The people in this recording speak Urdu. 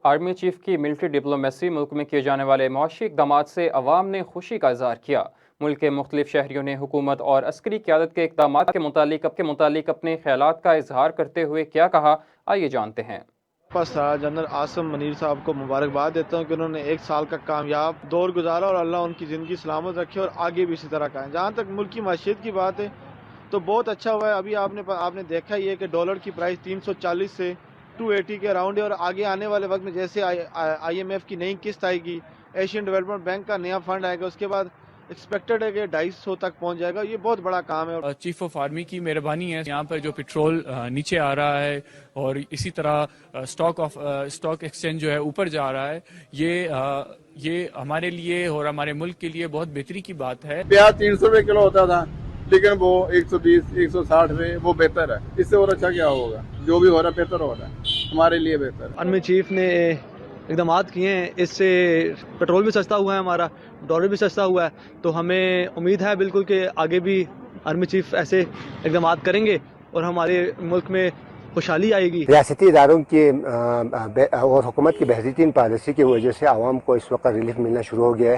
آرمی چیف کی ملٹری ڈپلومیسی ملک میں کیے جانے والے معاشی اقدامات سے عوام نے خوشی کا اظہار کیا۔ ملک کے مختلف شہریوں نے حکومت اور عسکری قیادت کے اقدامات کے متعلق اپنے خیالات کا اظہار کرتے ہوئے کیا کہا، آئیے جانتے ہیں۔ جنرل عاصم منیر صاحب کو مبارکباد دیتا ہوں کہ انہوں نے 1 سال کا کامیاب دور گزارا اور اللہ ان کی زندگی سلامت رکھے اور آگے بھی اسی طرح کا ہے۔ جہاں تک ملک کی معیشت کی بات ہے تو بہت اچھا ہوا ہے۔ ابھی آپ نے دیکھا ہی ہے کہ ڈالر کی پرائس 340 سے 280 کے اراؤنڈ ہے، اور آگے آنے والے وقت میں جیسے آئی ایم ایف کی نئی قسط آئے گی، ایشین ڈیولپمنٹ بینک کا نیا فنڈ آئے گا، اس کے بعد ایکسپیکٹڈ ہے کہ 250 تک پہنچ جائے گا۔ یہ بہت بڑا کام ہے۔ چیف آف آرمی کی مہربانی ہے، یہاں پر جو پیٹرول نیچے آ رہا ہے اور اسی طرح اسٹاک ایکسچینج جو ہے اوپر جا رہا ہے، یہ ہمارے لیے اور ہمارے ملک کے لیے بہت بہتری کی بات ہے۔ پیاز 300 روپے کلو ہوتا تھا، لیکن وہ 120 160 میں وہ بہتر ہے۔ اس سے اور اچھا کیا ہوگا؟ جو بھی ہو رہا ہے بہتر ہو رہا ہے، ہمارے لیے بہتر ہے۔ آرمی چیف نے اقدامات کیے ہیں، اس سے پیٹرول بھی سستا ہوا ہے، ہمارا ڈالر بھی سستا ہوا ہے، تو ہمیں امید ہے بالکل کہ آگے بھی آرمی چیف ایسے اقدامات کریں گے اور ہمارے ملک میں خوشحالی آئے گی۔ ریاستی اداروں کی اور حکومت کی بہترین پالیسی کی وجہ سے عوام کو اس وقت ریلیف ملنا شروع ہو گیا ہے۔